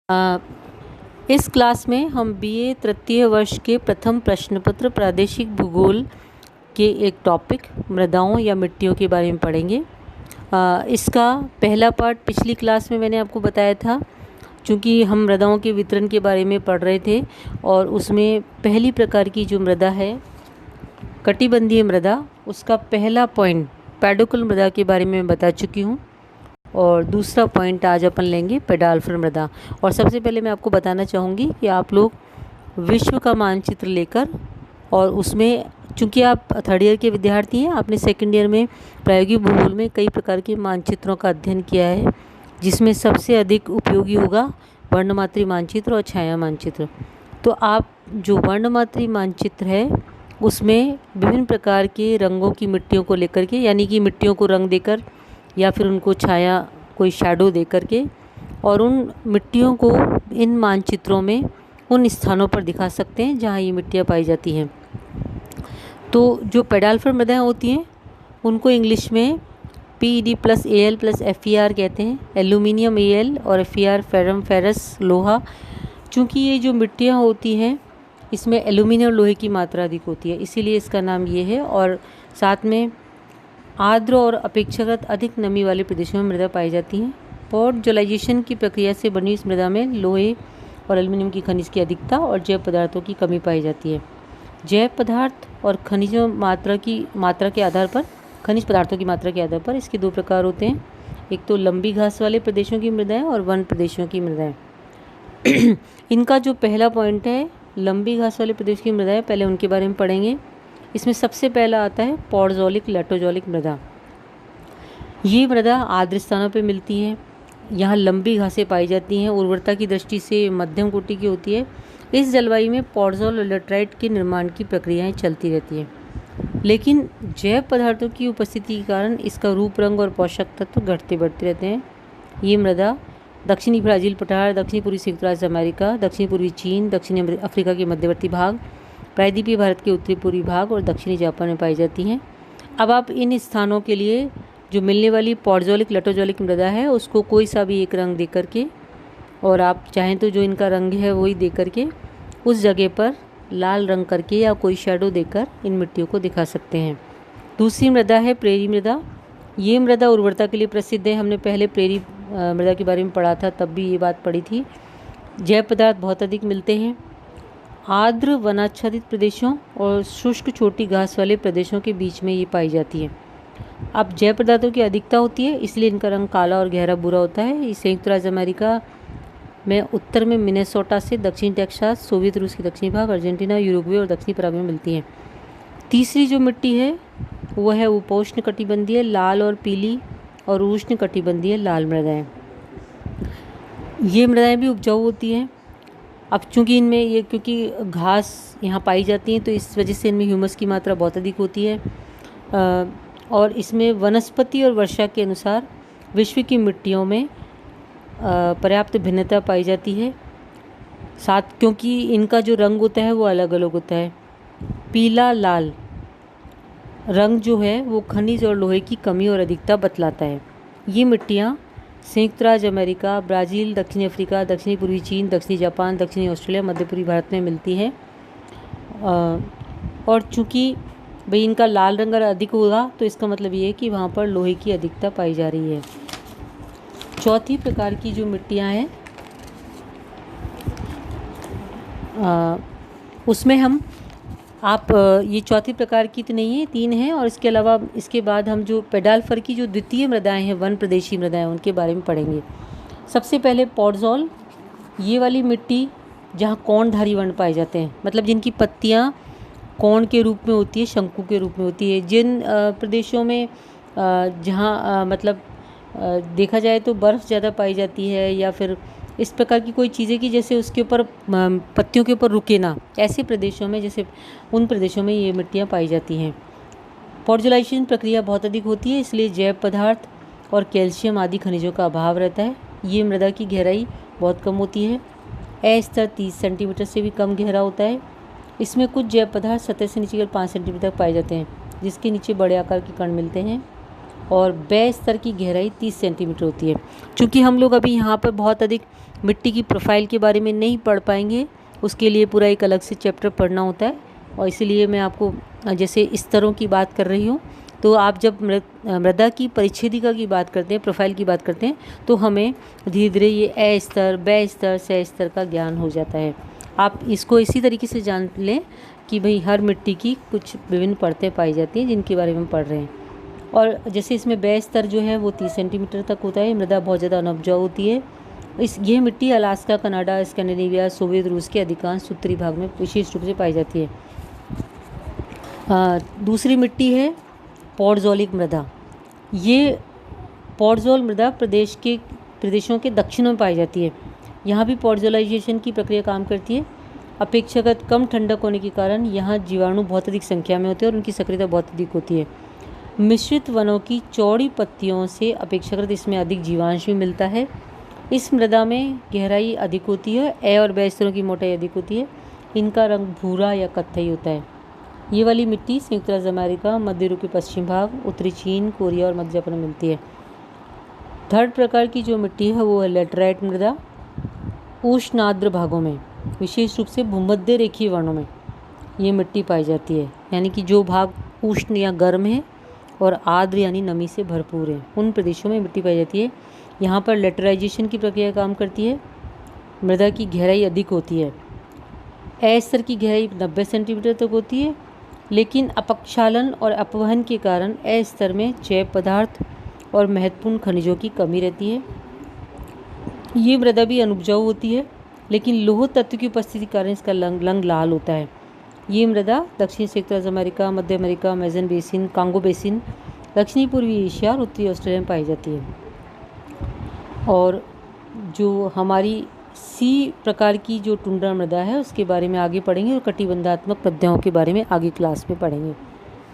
अ, इस क्लास में हम बीए तृतीय वर्ष के प्रथम प्रश्नपत्र प्रादेशिक भूगोल के एक टॉपिक मृदाओं या मिट्टियों के बारे में पढ़ेंगे। इसका पहला पार्ट पिछली क्लास में मैंने आपको बताया था, क्योंकि हम मृदाओं के वितरण के बारे में पढ़ रहे थे और उसमें पहली प्रकार की जो मृदा है कटिबंधीय मृदा, उसका पहला पॉइंट पैडोकल मृदा के बारे में बता चुकी हूँ और दूसरा पॉइंट आज अपन लेंगे पेडाल्फर मृदा। और सबसे पहले मैं आपको बताना चाहूँगी कि आप लोग विश्व का मानचित्र लेकर, और उसमें चूँकि आप थर्ड ईयर के विद्यार्थी हैं, आपने सेकंड ईयर में प्रायोगिक भूगोल में कई प्रकार के मानचित्रों का अध्ययन किया है, जिसमें सबसे अधिक उपयोगी होगा वर्णमात्री मानचित्र और छाया मानचित्र। तो आप जो वर्णमात्री मानचित्र है उसमें विभिन्न प्रकार के रंगों की मिट्टियों को लेकर के, यानी कि मिट्टियों को रंग देकर या फिर उनको छाया कोई शैडो दे करके, और उन मिट्टियों को इन मानचित्रों में उन स्थानों पर दिखा सकते हैं जहाँ ये मिट्टियाँ पाई जाती हैं। तो जो पेडाल्फर मृदाएँ होती हैं उनको इंग्लिश में PED+AL+FER कहते हैं। एल्यूमिनियम AL और FER फेरम फेरस लोहा। चूँकि ये जो मिट्टियाँ होती हैं इसमें एल्यूमिनियम लोहे की मात्रा अधिक होती है, इसीलिए इसका नाम ये है। और साथ में आर्द्र और अपेक्षाकृत अधिक नमी वाले प्रदेशों में मृदा पाई जाती हैं। पॉडजलाइजेशन की प्रक्रिया से बनी इस मृदा में लोहे और एल्यूमिनियम की खनिज की अधिकता और जैव पदार्थों की कमी पाई जाती है। जैव पदार्थ और खनिजों मात्रा के आधार पर, खनिज पदार्थों की मात्रा के आधार पर इसके दो प्रकार होते हैं। एक तो लंबी घास वाले प्रदेशों की मृदाएँ और वन प्रदेशों की मृदाएँ। इनका जो पहला पॉइंट है लंबी घास वाले प्रदेश की मृदाएँ, पहले उनके बारे में पढ़ेंगे। इसमें सबसे पहला आता है पॉडजोलिक लेटोजोलिक मृदा। ये मृदा आर्द्र स्थानों पर मिलती है। यहाँ लंबी घासें पाई जाती हैं, उर्वरता की दृष्टि से मध्यम कोटि की होती है। इस जलवायु में पॉडजोल और लेटराइट के निर्माण की प्रक्रियाएं चलती रहती हैं, लेकिन जैव पदार्थों की उपस्थिति के कारण इसका रूप, रंग और पोषक तत्व घटते बढ़ते रहते हैं। ये मृदा दक्षिणी ब्राज़ील पठार, दक्षिणी पूर्वी संयुक्त राज्य अमेरिका, दक्षिणी पूर्वी चीन, दक्षिणी अफ्रीका के मध्यवर्ती भाग, प्रायद्वीपीय भारत के उत्तरी पूर्वी भाग और दक्षिणी जापान में पाई जाती हैं। अब आप इन स्थानों के लिए जो मिलने वाली पॉडजोलिक लेटोजोलिक मृदा है उसको कोई सा भी एक रंग दे करके, और आप चाहें तो जो इनका रंग है वही दे करके उस जगह पर लाल रंग करके या कोई शैडो देकर इन मिट्टियों को दिखा सकते हैं। दूसरी मृदा है प्रेरी मृदा। ये मृदा उर्वरता के लिए प्रसिद्ध है। हमने पहले प्रेरी मृदा के बारे में पढ़ा था, तब भी ये बात पढ़ी थी। जैव पदार्थ बहुत अधिक मिलते हैं। आर्द्र वनाच्छादित प्रदेशों और शुष्क छोटी घास वाले प्रदेशों के बीच में ये पाई जाती है। अब जैव पदार्थों की अधिकता होती है, इसलिए इनका रंग काला और गहरा भूरा होता है। ये संयुक्त राज्य अमेरिका में उत्तर में मिनेसोटा से दक्षिण टेक्सास, सोवियत रूस के दक्षिणी भाग, अर्जेंटीना, यूरुग्वे और दक्षिणी पराग्वे में मिलती हैं। तीसरी जो मिट्टी है वो है उपोष्ण कटिबंधीय लाल और पीली और उष्ण कटिबंधीय लाल मृदाएँ। ये मृदाएँ भी उपजाऊ होती हैं। अब चूँकि इनमें ये क्योंकि घास यहाँ पाई जाती हैं तो इस वजह से इनमें ह्यूमस की मात्रा बहुत अधिक होती है, और इसमें वनस्पति और वर्षा के अनुसार विश्व की मिट्टियों में पर्याप्त भिन्नता पाई जाती है। साथ क्योंकि इनका जो रंग होता है वो अलग अलग होता है। पीला लाल रंग जो है वो खनिज और लोहे की कमी और अधिकता बतलाता है। ये मिट्टियाँ संयुक्त राज्य अमेरिका, ब्राज़ील, दक्षिणी अफ्रीका, दक्षिणी पूर्वी चीन, दक्षिणी जापान, दक्षिणी ऑस्ट्रेलिया, मध्य पूर्वी भारत में मिलती हैं। और चूँकि भाई इनका लाल रंग अधिक होगा तो इसका मतलब ये है कि वहाँ पर लोहे की अधिकता पाई जा रही है। चौथी प्रकार की जो मिट्टियाँ हैं उसमें हम ये चौथी प्रकार की तो नहीं है, 3 हैं, और इसके अलावा इसके बाद हम जो पेडाल्फर की जो द्वितीय मृदाएं हैं, वन प्रदेशी मृदाएं, उनके बारे में पढ़ेंगे। सबसे पहले पॉडजोल, ये वाली मिट्टी जहाँ कोणधारी वर्ण पाए जाते हैं, मतलब जिनकी पत्तियाँ कोण के रूप में होती है, शंकु के रूप में होती है। जिन प्रदेशों में जहाँ मतलब देखा जाए तो बर्फ़ ज़्यादा पाई जाती है, या फिर इस प्रकार की कोई चीज़ें की जैसे उसके ऊपर पत्तियों के ऊपर रुके ना, ऐसे प्रदेशों में, जैसे उन प्रदेशों में ये मिट्टियाँ पाई जाती हैं। पॉडजलाइजेशन प्रक्रिया बहुत अधिक होती है, इसलिए जैव पदार्थ और कैल्शियम आदि खनिजों का अभाव रहता है। ये मृदा की गहराई बहुत कम होती है। स्तर 30 सेंटीमीटर से भी कम गहरा होता है। इसमें कुछ जैव पदार्थ सतह से नीचे 5 सेंटीमीटर तक पाए जाते हैं, जिसके नीचे बड़े आकार के कण मिलते हैं। और बे स्तर की गहराई 30 सेंटीमीटर होती है। चूँकि हम लोग अभी यहाँ पर बहुत अधिक मिट्टी की प्रोफाइल के बारे में नहीं पढ़ पाएंगे, उसके लिए पूरा एक अलग से चैप्टर पढ़ना होता है, और इसीलिए मैं आपको जैसे स्तरों की बात कर रही हूँ, तो आप जब मृदा की परिच्छेदिका की बात करते हैं, प्रोफाइल की बात करते हैं, तो हमें धीरे धीरे ये ए स्तर, बे स्तर, से स्तर का ज्ञान हो जाता है। आप इसको इसी तरीके से जान लें कि भाई हर मिट्टी की कुछ विभिन्न परतें पाई जाती हैं जिनके बारे में हम पढ़ रहे हैं। और जैसे इसमें बे स्तर जो है वो 30 सेंटीमीटर तक होता है। मृदा बहुत ज़्यादा अनउपजाऊ होती है। ये मिट्टी अलास्का, कनाडा, स्कैंडिनेविया, सोवियत रूस के अधिकांश उत्तरी भाग में विशेष रूप से पाई जाती है। दूसरी मिट्टी है पॉडज़ोलिक मृदा। ये पॉडज़ोल मृदा प्रदेशों के दक्षिण में पाई जाती है। यहाँ भी पॉडज़ोलाइजेशन की प्रक्रिया काम करती है। अपेक्षाकृत कम ठंडक होने के कारण यहाँ जीवाणु बहुत अधिक संख्या में होते हैं और उनकी सक्रियता बहुत अधिक होती है। मिश्रित वनों की चौड़ी पत्तियों से अपेक्षाकृत इसमें अधिक जीवांश भी मिलता है। इस मृदा में गहराई अधिक होती है। ए और बे स्तरों की मोटाई अधिक होती है। इनका रंग भूरा या कत्थई होता है। ये वाली मिट्टी संयुक्त राज्य अमेरिका, मध्य यूरोप के पश्चिम भाग, उत्तरी चीन, कोरिया और मध्य जापान में मिलती है। थर्ड प्रकार की जो मिट्टी है वो है लेटराइट मृदा। उष्ण आर्द्र भागों में, विशेष रूप से भूमध्य रेखीय वर्णों में ये मिट्टी पाई जाती है, यानी कि जो भाग उष्ण या गर्म है और आर्द्र यानी नमी से भरपूर है, उन प्रदेशों में मिट्टी पाई जाती है। यहाँ पर लेटराइजेशन की प्रक्रिया काम करती है। मृदा की गहराई अधिक होती है। ए स्तर की गहराई 90 सेंटीमीटर तक होती है, लेकिन अपक्षालन और अपवहन के कारण ए स्तर में जैव पदार्थ और महत्वपूर्ण खनिजों की कमी रहती है। ये मृदा भी अनुपजाऊ होती है, लेकिन लौह तत्व की उपस्थिति के कारण इसका रंग लाल होता है। ये मृदा दक्षिण संयुक्त राज्य अमेरिका, मध्य America, Amazon basin, Congo basin, दक्षिणी पूर्वी एशिया और उत्तरी ऑस्ट्रेलिया में पाई जाती है। और जो हमारी सी प्रकार की जो टुंड्रा मृदा है उसके बारे में आगे पढ़ेंगे, और कटिबंधात्मक पद्धतियों के बारे में आगे क्लास में पढ़ेंगे।